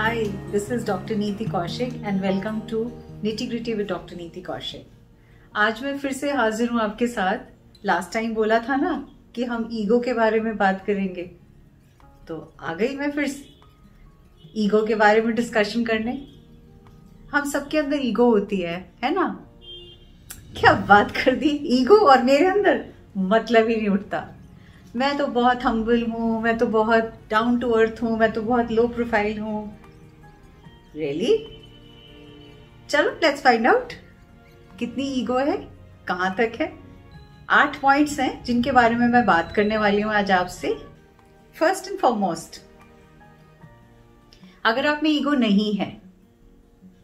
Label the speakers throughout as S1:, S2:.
S1: Hi, this is Dr. Neeti Kaushik and welcome to Nitty-Gritty with Dr. Neeti Kaushik. आज मैं फिर से हाजिर हूँ आपके साथ। लास्ट टाइम बोला था ना कि हम ईगो के बारे में बात करेंगे, तो आ गई मैं फिर से ईगो के बारे में डिस्कशन करने। हम सबके अंदर ईगो होती है ना? क्या बात कर दी, ईगो और मेरे अंदर मतलब ही नहीं उठता। मैं तो बहुत हम्बल हूँ, मैं तो बहुत डाउन टू अर्थ हूँ, मैं तो बहुत लो प्रोफाइल हूँ। रियली? चलो लेट्स फाइंड आउट कितनी ईगो है, कहाँ तक है। 8 पॉइंट्स हैं जिनके बारे में मैं बात करने वाली हूँ आज आपसे। फर्स्ट एंड फॉरमोस्ट, अगर आप में ईगो नहीं है,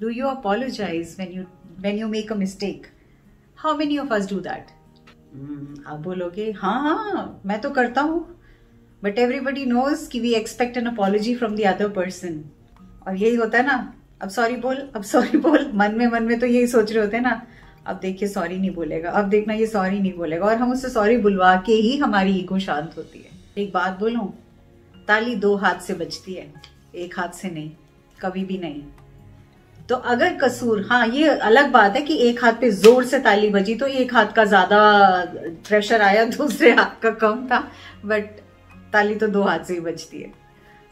S1: do you apologise when you make a mistake? How many of us do that? आप बोलोगे हाँ मैं तो करता हूं, बट एवरीबडी नोज कि we expect an apology from the other person. और यही होता है ना, अब सॉरी बोल, अब सॉरी बोल, मन में तो यही सोच रहे होते हैं ना, अब देखिए सॉरी नहीं बोलेगा, अब देखना ये सॉरी नहीं बोलेगा, और हम उससे सॉरी बुलवा के ही हमारी ईगो शांत होती है। एक बात बोलूं, ताली 2 हाथ से बजती है, 1 हाथ से नहीं, कभी भी नहीं। तो अगर कसूर, हाँ ये अलग बात है कि 1 हाथ पे जोर से ताली बजी तो 1 हाथ का ज्यादा प्रेशर आया, दूसरे हाथ का कम था, बट ताली तो 2 हाथ से ही बजती है।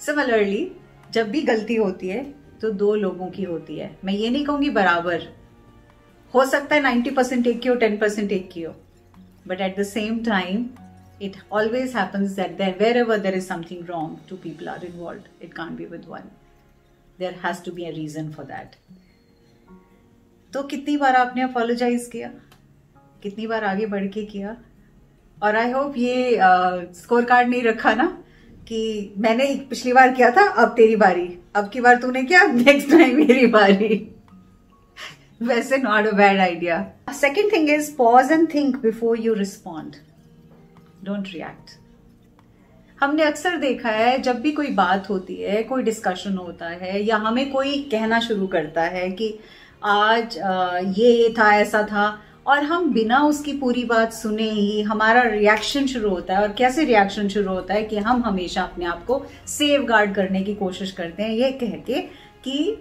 S1: सिमिलरली जब भी गलती होती है तो 2 लोगों की होती है। मैं ये नहीं कहूंगी बराबर, हो सकता है 90% एक की हो, 10% एक की हो, but at the same time it always happens that wherever there is something wrong, 2 people are involved. It can't be with one. There has to be a reason for that. तो कितनी बार आपने अपोलोजाइज किया, कितनी बार आगे बढ़ के किया? और आई होप ये स्कोर कार्ड नहीं रखा ना कि मैंने पिछली बार किया था, अब तेरी बारी, अब की बार तूने किया, नेक्स्ट टाइम मेरी बारी। वैसे not a bad idea. Second thing is pause and think before you respond, don't react. हमने अक्सर देखा है जब भी कोई बात होती है, कोई डिस्कशन होता है, या हमें कोई कहना शुरू करता है कि आज ये था, ऐसा था, और हम बिना उसकी पूरी बात सुने ही हमारा रिएक्शन शुरू होता है। और कैसे रिएक्शन शुरू होता है कि हम हमेशा अपने आप को सेव गार्ड करने की कोशिश करते हैं, ये कह के कि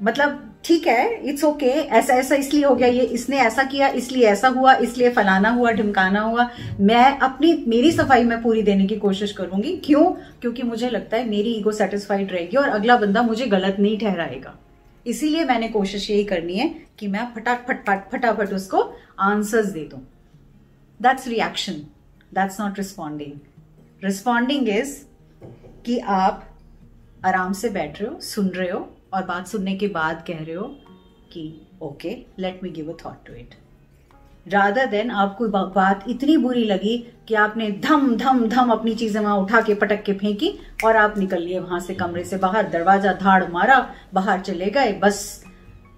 S1: मतलब ठीक है, इट्स ओके, ऐसा ऐसा इसलिए हो गया, ये इसने ऐसा किया इसलिए ऐसा हुआ, इसलिए फलाना हुआ, ढिमकाना हुआ, मैं मेरी सफाई में पूरी देने की कोशिश करूंगी। क्यों? क्योंकि मुझे लगता है मेरी ईगो सेटिस्फाइड रहेगी और अगला बंदा मुझे गलत नहीं ठहराएगा। इसीलिए मैंने कोशिश यही करनी है कि मैं फटाफट उसको आंसर्स दे दूं। That's reaction, that's not responding. Responding is कि आप आराम से बैठ रहे हो, सुन रहे हो, और बात सुनने के बाद कह रहे हो कि okay, let me give a thought to it, rather than आपको बात इतनी बुरी लगी कि आपने धम धम धम अपनी चीजें वहां उठा के पटक के फेंकी और आप निकल लिए वहां से, कमरे से बाहर, दरवाजा धाड़ मारा, बाहर चले गए बस।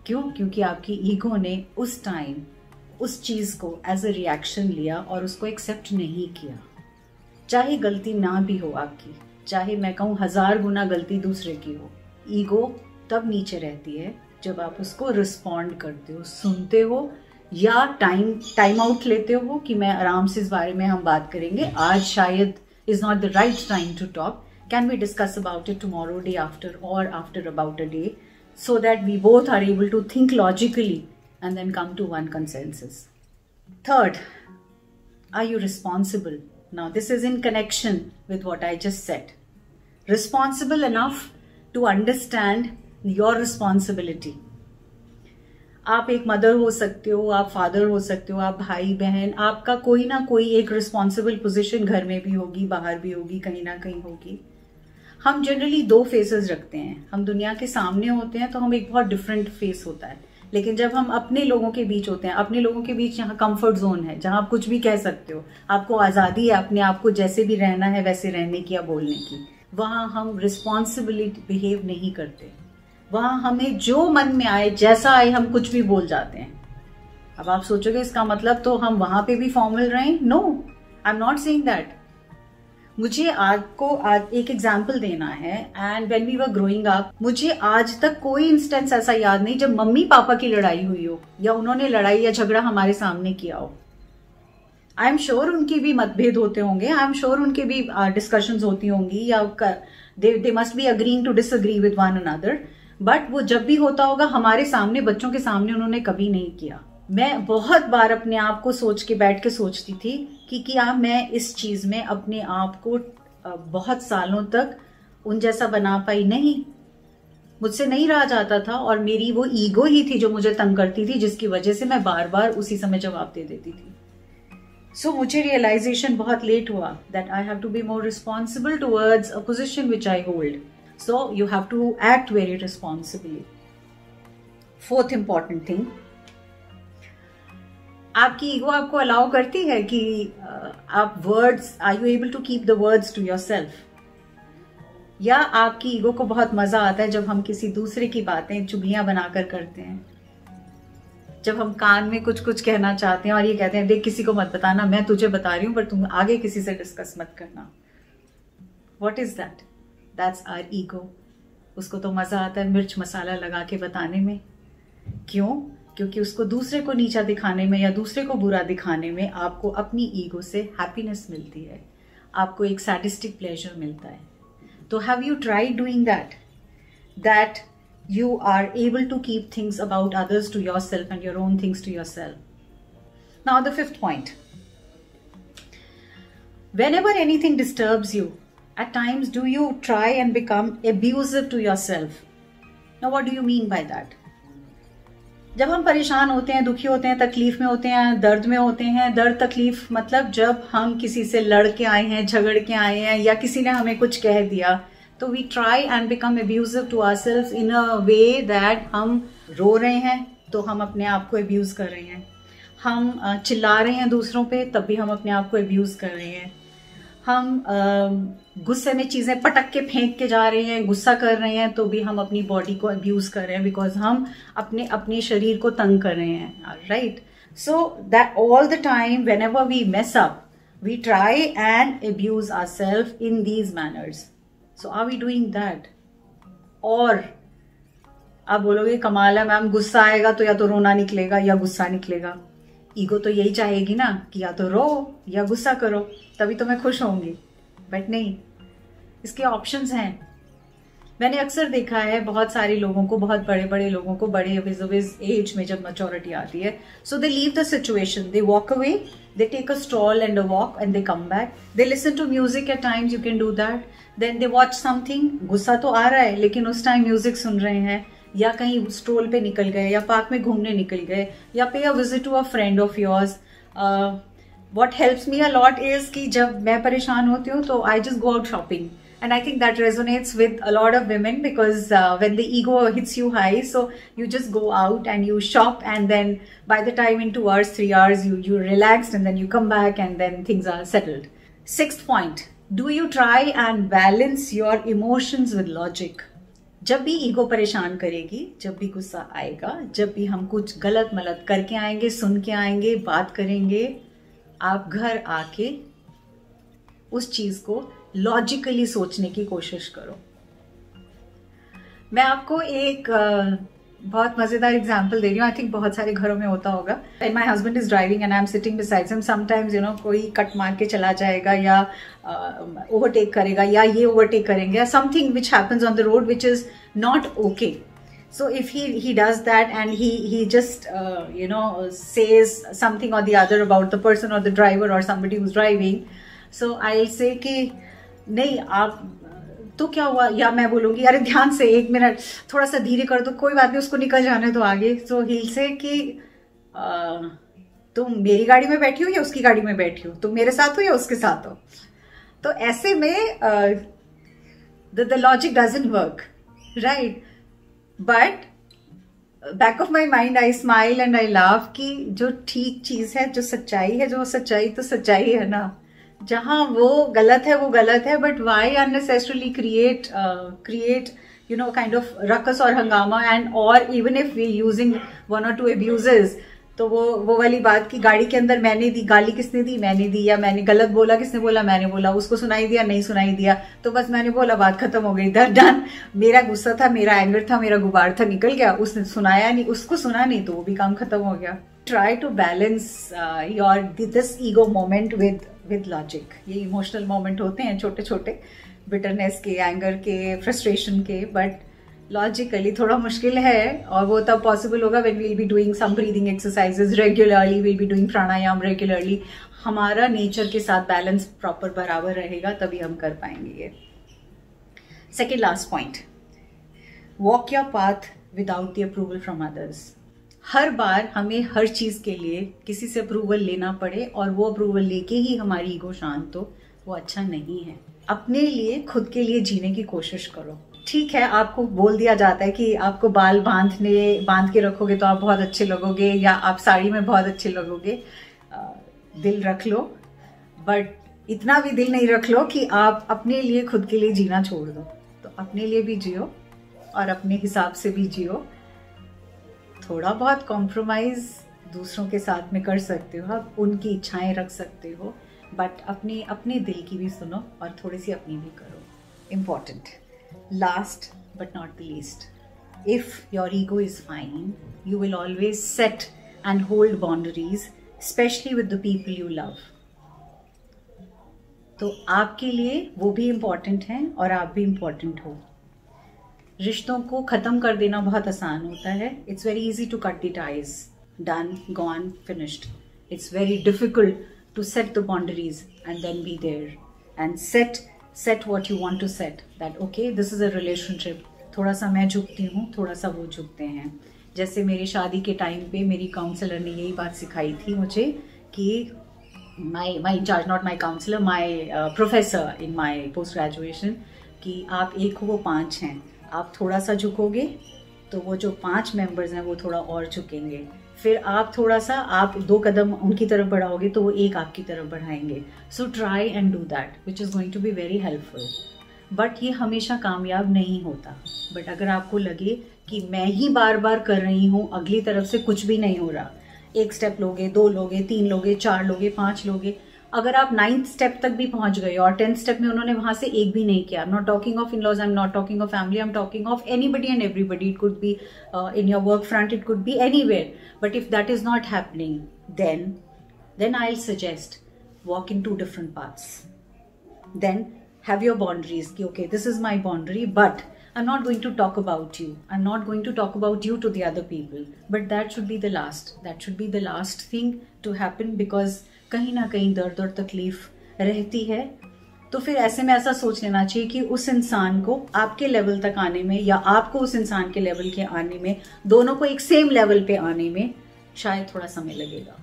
S1: क्यों? क्योंकि आपकी ईगो ने उस टाइम उस चीज को एज अ रिएक्शन लिया और उसको एक्सेप्ट नहीं किया। चाहे गलती ना भी हो आपकी, चाहे मैं कहूं 1000 गुना गलती दूसरे की हो, ईगो तब नीचे रहती है जब आप उसको रिस्पॉन्ड करते हो, सुनते हो, या टाइम आउट लेते हो कि मैं आराम से इस बारे में हम बात करेंगे, आज शायद is not the right time to talk, can we discuss about it tomorrow, day after, और after about a day, so that we both are able to think logically and then come to one consensus. Third, are you responsible? Now this is in connection with what I just said. Responsible enough to understand your responsibility. आप एक mother हो सकते हो, आप father हो सकते हो, आप भाई बहन, आपका कोई ना कोई एक रिस्पॉन्सिबल पोजीशन घर में भी होगी, बाहर भी होगी, कहीं ना कहीं होगी। हम जनरली 2 फेसेस रखते हैं। हम दुनिया के सामने होते हैं तो हम एक बहुत डिफरेंट फेस होता है, लेकिन जब हम अपने लोगों के बीच होते हैं, अपने लोगों के बीच यहाँ कंफर्ट जोन है, जहां आप कुछ भी कह सकते हो, आपको आजादी है अपने आप को जैसे भी रहना है वैसे रहने की या बोलने की, वहां हम रिस्पॉन्सिबिलिटी बिहेव नहीं करते। वहां हमें जो मन में आए, जैसा आए, हम कुछ भी बोल जाते हैं। अब आप सोचोगे इसका मतलब तो हम वहां पे भी फॉर्मल रहें? No, I am not saying that. मुझे आपको आज एक एग्जाम्पल देना है, and when we were growing up, मुझे आज तक कोई इंस्टेंस ऐसा याद नहीं जब मम्मी पापा की लड़ाई हुई हो या उन्होंने लड़ाई या झगड़ा हमारे सामने किया हो। आई एम श्योर उनकी भी मतभेद होते होंगे, आई एम श्योर उनके भी डिस्कशंस होती होंगी, या they must be agreeing to disagree with one another, but वो जब भी होता होगा हमारे सामने, बच्चों के सामने उन्होंने कभी नहीं किया। मैं बहुत बार अपने आप को सोच के बैठ के सोचती थी कि क्या मैं इस चीज में अपने आप को बहुत सालों तक उन जैसा बना पाई? नहीं, मुझसे नहीं रहा जाता था, और मेरी वो ईगो ही थी जो मुझे तंग करती थी, जिसकी वजह से मैं बार बार उसी समय जवाब दे देती थी। सो मुझे रियलाइजेशन बहुत लेट हुआ that I have to be more responsible towards a position which I hold, so you have to act very responsibly. Fourth important thing, आपकी ईगो आपको अलाउ करती है कि आप words, are you able to keep the words to yourself, या आपकी ego को बहुत मजा आता है जब हम किसी दूसरे की बातें चुगलियां बनाकर करते हैं, जब हम कान में कुछ कुछ कहना चाहते हैं और ये कहते हैं देख किसी को मत बताना, मैं तुझे बता रही हूं पर तुम आगे किसी से डिस्कस मत करना। What is that? That's our ego. उसको तो मजा आता है मिर्च मसाला लगा के बताने में। क्यों? क्योंकि उसको दूसरे को नीचा दिखाने में या दूसरे को बुरा दिखाने में आपको अपनी ईगो से हैप्पीनेस मिलती है, आपको एक सैडिस्टिक प्लेजर मिलता है। तो have you tried doing that you are able to keep things about others to yourself and your own things to yourself? Now the fifth point, whenever anything disturbs you, at times do you try and become abusive to yourself? Now what do you mean by that? जब हम परेशान होते हैं, दुखी होते हैं, तकलीफ में होते हैं, दर्द में होते हैं, दर्द तकलीफ मतलब जब हम किसी से लड़ के आए हैं, झगड़ के आए हैं, या किसी ने हमें कुछ कह दिया, तो we try and become abusive to ourselves in a way that हम रो रहे हैं तो हम अपने आप को एब्यूज कर रहे हैं, हम चिल्ला रहे हैं दूसरों पे तब भी हम अपने आप को एब्यूज कर रहे हैं, हम गुस्से में चीजें पटक के फेंक के जा रहे हैं, गुस्सा कर रहे हैं तो भी हम अपनी बॉडी को एब्यूज कर रहे हैं, बिकॉज हम अपने शरीर को तंग कर रहे हैं, right? So that all the time whenever we mess up we try and abuse ourself in these manners. So are we doing that? और आप बोलोगे कमाल है मैम, गुस्सा आएगा तो या तो रोना निकलेगा या गुस्सा निकलेगा. ईगो तो यही चाहेगी ना कि या तो रो या गुस्सा करो, तभी तो मैं खुश होंगी. बट नहीं, इसके ऑप्शंस हैं. मैंने अक्सर देखा है बहुत सारे लोगों को, बहुत बड़े बड़े लोगों को, बड़े एज में जब मैच्योरिटी आती है, so they leave the situation, they walk away, they take a stroll and a walk and they come back. They listen to music at times, you can do that. Then they watch something, गुस्सा तो आ रहा है लेकिन उस time music सुन रहे हैं, या कहीं स्ट्रोल पे निकल गए, या पार्क में घूमने निकल गए, या pay a visit to a friend of yours. What helps me a lot is कि जब मैं परेशान होती हूँ तो I just go out shopping. And I think that resonates with a lot of women because when the ego hits you high, so you just go out and you shop, and then by the time in 2 hours, 3 hours, you relaxed, and then you come back and then things are settled. Sixth point, do you try and balance your emotions with logic? जब भी ego परेशान करेगी, जब भी गुस्सा आएगा, जब भी हम कुछ गलत मलत करके आएंगे, सुन के आएंगे, बात करेंगे, आप घर आके उस चीज को लॉजिकली सोचने की कोशिश करो. मैं आपको एक बहुत मजेदार एग्जांपल दे रही हूँ. आई थिंक बहुत सारे घरों में होता होगा. And my husband is driving and I am sitting beside him. Sometimes you know कोई कट मार के चला जाएगा, या ओवरटेक करेगा, या ये ओवरटेक करेंगे, या something which happens on the road which is not okay. So if he does that and he just says something or the other about the person or the driver or somebody who's driving, so I'll say कि नहीं आप तो क्या हुआ, या मैं बोलूंगी अरे ध्यान से, 1 मिनट थोड़ा सा धीरे कर दो, कोई बात नहीं, उसको निकल जाने दो आगे. So he'll say कि तुम मेरी गाड़ी में बैठी हो या उसकी गाड़ी में बैठी हो, तुम मेरे साथ हो या उसके साथ हो. तो ऐसे में the logic doesn't work, right? But back of my mind I smile and I laugh कि जो ठीक चीज है, जो सच्चाई है, जो सच्चाई तो सच्चाई है ना. जहां वो गलत है वो गलत है, but why unnecessarily create kind of ruckus और हंगामा. एंड और even if we using 1 or 2 abuses, तो वो वाली बात की गाड़ी के अंदर मैंने दी, गाली किसने दी, मैंने दी, या मैंने गलत बोला, किसने बोला, मैंने बोला, उसको सुनाई दिया, नहीं सुनाई दिया, तो बस मैंने बोला, बात खत्म हो गई, डन. मेरा गुस्सा था, मेरा एंगर था, मेरा गुबार था, निकल गया. उसने सुनाया नहीं, उसको सुना नहीं, तो वो भी काम खत्म हो गया. try to balance this ego moment with logic. ये emotional moment होते हैं छोटे छोटे, bitterness के, anger के, frustration के, but logically थोड़ा मुश्किल है, और वो तब possible होगा when we'll be doing some breathing exercises regularly, we'll be doing pranayam regularly. हमारा nature के साथ balance proper बराबर रहेगा, तभी हम कर पाएंगे ये. Second last point, walk your path without the approval from others. हर बार हमें हर चीज के लिए किसी से अप्रूवल लेना पड़े और वो अप्रूवल लेके ही हमारी ईगो शांत हो, वो अच्छा नहीं है. अपने लिए, खुद के लिए जीने की कोशिश करो. ठीक है, आपको बोल दिया जाता है कि आपको बाल बांध के रखोगे तो आप बहुत अच्छे लगोगे, या आप साड़ी में बहुत अच्छे लगोगे. दिल रख लो, बट इतना भी दिल नहीं रख लो कि आप अपने लिए, खुद के लिए जीना छोड़ दो. तो अपने लिए भी जियो और अपने हिसाब से भी जियो. थोड़ा बहुत कॉम्प्रोमाइज दूसरों के साथ में कर सकते हो, आप उनकी इच्छाएं रख सकते हो, बट अपने दिल की भी सुनो और थोड़ी सी अपनी भी करो. Important. Last but not the least, if your ego is fine, you will always set and hold boundaries, especially with the people you love. तो आपके लिए वो भी इम्पोर्टेंट हैं और आप भी इम्पोर्टेंट हो. रिश्तों को ख़त्म कर देना बहुत आसान होता है. It's very easy to cut the ties. Done, gone, finished. It's very difficult to set the boundaries and then be there and set what you want to set. That okay, this is a relationship. थोड़ा सा मैं झुकती हूँ, थोड़ा सा वो झुकते हैं. जैसे मेरी शादी के टाइम पे मेरी काउंसलर ने यही बात सिखाई थी मुझे कि my in charge, not my counselor, my professor in my post graduation, कि आप एक हो, वो 5 हैं. आप थोड़ा सा झुकोगे तो वो जो 5 मेंबर्स हैं वो थोड़ा और झुकेंगे. फिर आप थोड़ा सा, आप 2 कदम उनकी तरफ बढ़ाओगे तो वो एक आपकी तरफ बढ़ाएंगे. So try and do that, which is going to be very helpful. But ये हमेशा कामयाब नहीं होता. बट अगर आपको लगे कि मैं ही बार बार कर रही हूँ, अगली तरफ से कुछ भी नहीं हो रहा, 1 स्टेप लोगे, 2 लोगे, 3 लोगे, 4 लोगे, 5 लोगे, अगर आप 9th स्टेप तक भी पहुंच गए और 10th स्टेप में उन्होंने वहां से एक भी नहीं किया. आई am not talking of in-laws, I am not talking of family, I am talking of anybody and everybody. It could be in your work front, it could be anywhere. But if that is not happening, then I'll suggest walk in 2 different paths. Then have your boundaries. Okay, this is my boundary, but I'm not going to talk about you. I'm not going to talk about you to the other people. But that should be the last. That should be the last thing to happen, because कहीं ना कहीं दर्द और तकलीफ रहती है. तो फिर ऐसे में ऐसा सोच लेना चाहिए कि उस इंसान को आपके लेवल तक आने में, या आपको उस इंसान के लेवल के आने में, दोनों को एक सेम लेवल पे आने में शायद थोड़ा समय लगेगा.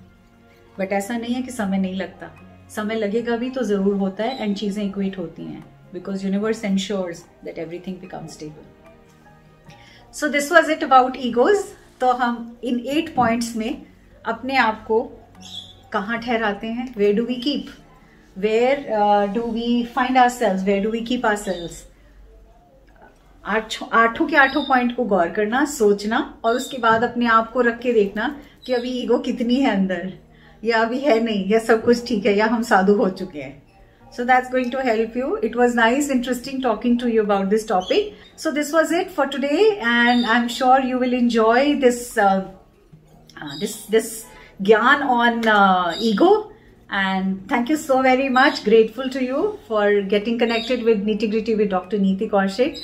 S1: बट ऐसा नहीं है कि समय नहीं लगता. समय लगेगा भी तो जरूर होता है, एंड चीजें इक्वेट होती हैं, because universe ensures that everything becomes stable. So this was it about egos. तो हम इन 8 पॉइंट्स में अपने आप को कहाँ ठहराते हैं? Where do we keep? Where do we find ourselves? Where do we keep ourselves? 8 के 8 पॉइंट को गौर करना, सोचना, और उसके बाद अपने आप को रख के देखना कि अभी ईगो कितनी है अंदर, या अभी है नहीं, या सब कुछ ठीक है, या हम साधु हो चुके हैं. So that's going to help you. It was nice, interesting talking to you about this topic. So this was it for today, and I'm sure you will enjoy this gyan on ego. And thank you so very much. Grateful to you for getting connected with Nitty Gritty with Dr. Neeti Kaushik.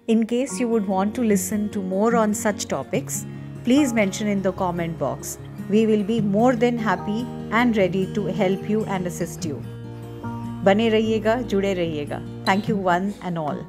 S1: In case you would want to listen to more on such topics, please mention in the comment box. We will be more than happy and ready to help you and assist you. बने रहिएगा, जुड़े रहिएगा. Thank you one and all.